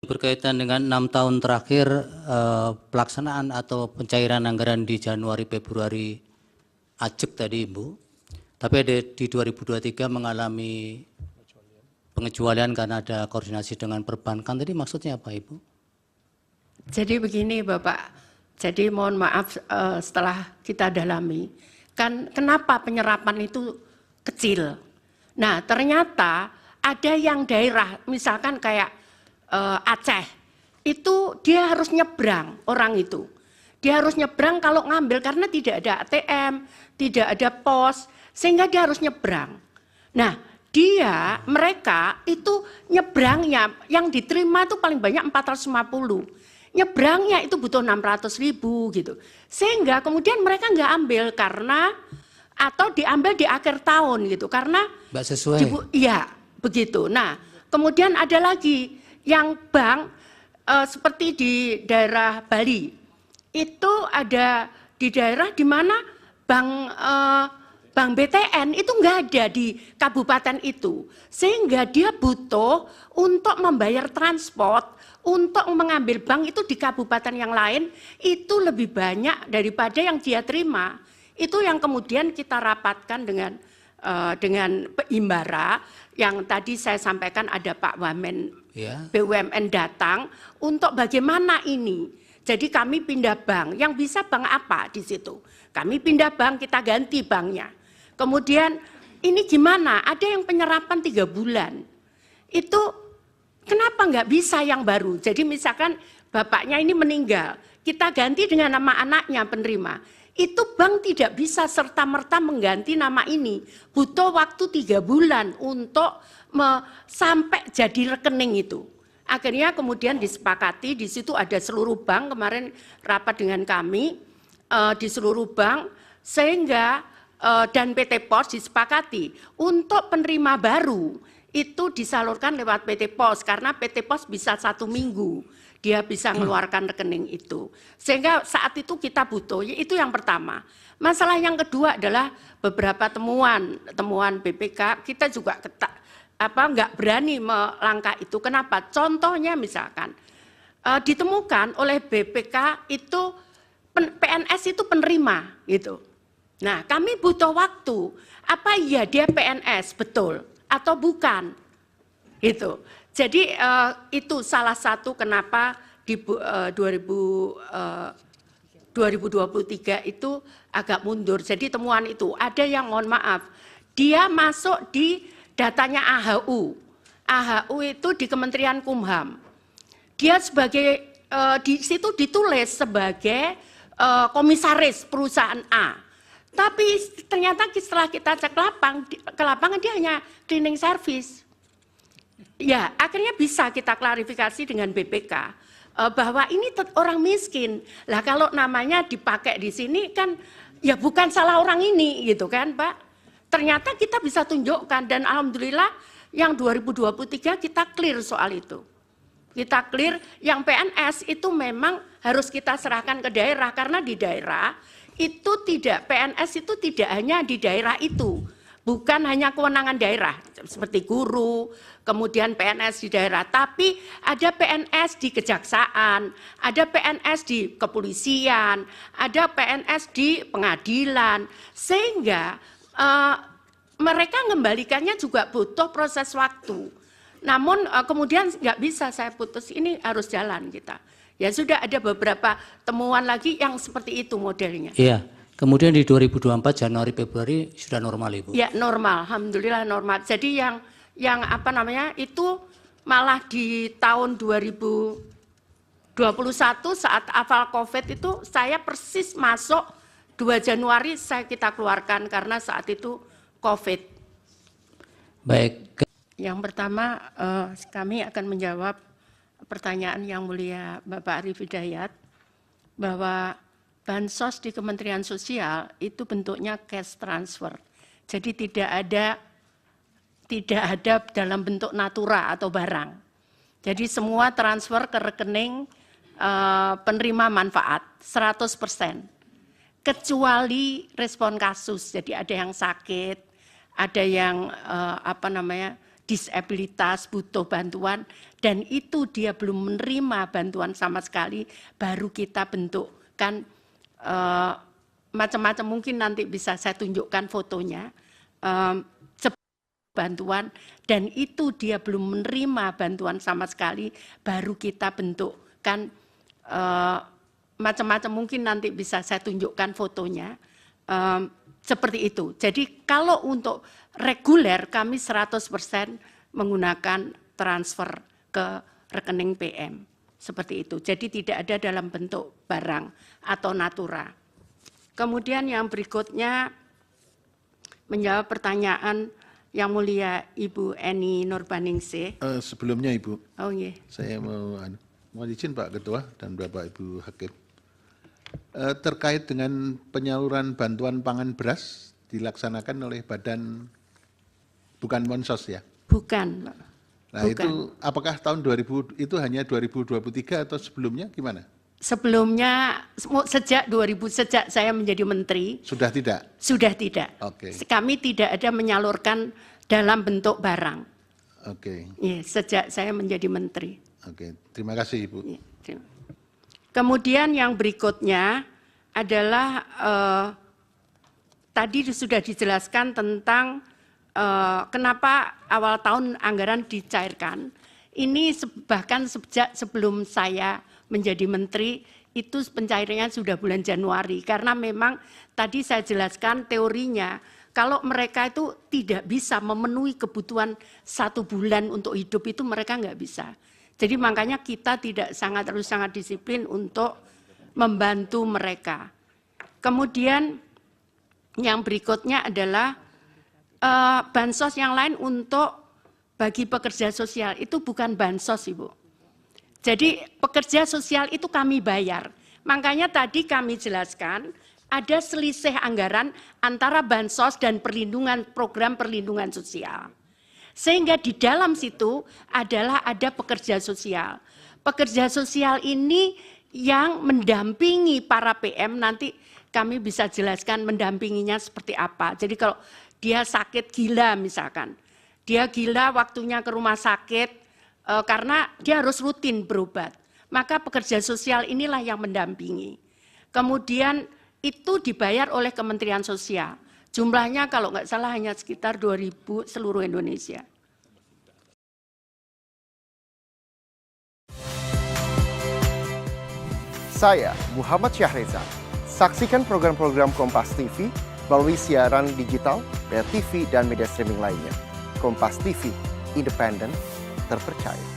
berkaitan dengan 6 tahun terakhir pelaksanaan atau pencairan anggaran di Januari Februari ajek tadi Ibu, tapi ada di 2023 mengalami pengecualian karena ada koordinasi dengan perbankan. Tadi maksudnya apa Ibu? Jadi begini Bapak, jadi mohon maaf setelah kita dalami, kan kenapa penyerapan itu kecil. Nah ternyata ada yang daerah, misalkan kayak Aceh, itu dia harus nyebrang orang itu. Dia harus nyebrang kalau ngambil karena tidak ada ATM, tidak ada pos, sehingga dia harus nyebrang. Nah mereka itu nyebrangnya, yang diterima itu paling banyak 450. Nyebrangnya itu butuh 600.000 gitu. Sehingga kemudian mereka nggak ambil karena atau diambil di akhir tahun gitu karena Mbak sesuai. Iya, begitu. Nah, kemudian ada lagi yang bank seperti di daerah Bali. Itu ada di daerah di mana bank BTN itu nggak ada di kabupaten itu. Sehingga dia butuh untuk membayar transport, untuk mengambil bank itu di kabupaten yang lain, itu lebih banyak daripada yang dia terima. Itu yang kemudian kita rapatkan dengan Himbara, yang tadi saya sampaikan ada Pak Wamen BUMN datang untuk bagaimana ini. Jadi kami pindah bank, yang bisa bank apa di situ? Kami pindah bank, kita ganti banknya. Kemudian ini gimana? Ada yang penyerapan 3 bulan. Itu kenapa nggak bisa yang baru? Jadi misalkan bapaknya ini meninggal, kita ganti dengan nama anaknya penerima. Itu bank tidak bisa serta-merta mengganti nama ini. Butuh waktu 3 bulan untuk sampai jadi rekening itu. Akhirnya kemudian disepakati, di situ ada seluruh bank, kemarin rapat dengan kami, di seluruh bank, sehingga dan PT Pos disepakati untuk penerima baru itu disalurkan lewat PT Pos, karena PT Pos bisa 1 minggu. Dia bisa mengeluarkan rekening itu. Sehingga saat itu kita butuh, itu yang pertama. Masalah yang kedua adalah beberapa temuan BPK, kita juga nggak berani melangkah itu. Kenapa? Contohnya misalkan, ditemukan oleh BPK itu PNS itu penerima gitu. Nah kami butuh waktu, apa iya dia PNS betul atau bukan? Gitu. Jadi itu salah satu kenapa di 2023 itu agak mundur. Jadi temuan itu ada yang mohon maaf, dia masuk di datanya AHU. AHU itu di Kementerian Kumham. Dia sebagai di situ ditulis sebagai komisaris perusahaan A. Tapi ternyata setelah kita cek ke lapangan dia hanya cleaning service. Ya, akhirnya bisa kita klarifikasi dengan BPK bahwa ini orang miskin. Lah kalau namanya dipakai di sini kan ya bukan salah orang ini gitu kan, Pak. Ternyata kita bisa tunjukkan dan alhamdulillah yang 2023 kita clear soal itu. Kita clear yang PNS itu memang harus kita serahkan ke daerah karena di daerah itu tidak, PNS itu tidak hanya di daerah itu. Bukan hanya kewenangan daerah seperti guru, kemudian PNS di daerah, tapi ada PNS di kejaksaan, ada PNS di kepolisian, ada PNS di pengadilan, sehingga mereka mengembalikannya juga butuh proses waktu. Namun kemudian nggak bisa saya putus, ini harus jalan kita. Ya sudah ada beberapa temuan lagi yang seperti itu modelnya. Iya. Kemudian di 2024 Januari Februari sudah normal Ibu? Ya normal, alhamdulillah normal. Jadi yang apa namanya itu malah di tahun 2021 saat awal COVID itu saya persis masuk 2 Januari kita keluarkan karena saat itu COVID. Baik. Yang pertama kami akan menjawab pertanyaan yang mulia Bapak Arief Hidayat bahwa bansos di Kementerian Sosial itu bentuknya cash transfer. Jadi tidak ada dalam bentuk natura atau barang. Jadi semua transfer ke rekening penerima manfaat 100%. Kecuali respon kasus. Jadi ada yang sakit, ada yang disabilitas, butuh bantuan, dan itu dia belum menerima bantuan sama sekali, baru kita bentukkan macam-macam, mungkin nanti bisa saya tunjukkan fotonya, bantuan, dan itu dia belum menerima bantuan sama sekali, baru kita bentukkan macam-macam, mungkin nanti bisa saya tunjukkan fotonya, seperti itu. Jadi kalau untuk reguler kami 100% menggunakan transfer ke rekening PM, seperti itu. Jadi tidak ada dalam bentuk barang atau natura. Kemudian yang berikutnya menjawab pertanyaan Yang Mulia Ibu Eni Nurbaningsih. Sebelumnya Ibu, iya. Saya mau izin Pak Ketua dan Bapak Ibu Hakim. Terkait dengan penyaluran bantuan pangan beras dilaksanakan oleh badan, bukan Monsos ya? Bukan. Nah bukan. Itu apakah tahun 2000 itu hanya 2023 atau sebelumnya gimana? Sebelumnya sejak saya menjadi menteri. Sudah tidak? Sudah tidak. Oke. Kami tidak ada menyalurkan dalam bentuk barang. Oke. Ya, sejak saya menjadi menteri. Oke, terima kasih Ibu. Ya, kemudian yang berikutnya adalah tadi sudah dijelaskan tentang kenapa awal tahun anggaran dicairkan. Ini bahkan sejak sebelum saya menjadi menteri, itu pencairannya sudah bulan Januari. Karena memang tadi saya jelaskan teorinya, kalau mereka itu tidak bisa memenuhi kebutuhan 1 bulan untuk hidup itu mereka nggak bisa. Jadi makanya kita harus sangat disiplin untuk membantu mereka. Kemudian yang berikutnya adalah bansos yang lain untuk bagi pekerja sosial, itu bukan bansos Ibu. Jadi pekerja sosial itu kami bayar. Makanya tadi kami jelaskan ada selisih anggaran antara bansos dan program perlindungan sosial. Sehingga di dalam situ adalah ada pekerja sosial. Pekerja sosial ini yang mendampingi para PM, nanti kami bisa jelaskan mendampinginya seperti apa. Jadi kalau dia sakit gila misalkan, dia gila waktunya ke rumah sakit, karena dia harus rutin berobat, maka pekerja sosial inilah yang mendampingi. Kemudian itu dibayar oleh Kementerian Sosial. Jumlahnya kalau nggak salah hanya sekitar 2.000 seluruh Indonesia. Saya Muhammad Syahreza. Saksikan program-program Kompas TV melalui siaran digital, pay TV, dan media streaming lainnya. Kompas TV, independen, terpercaya.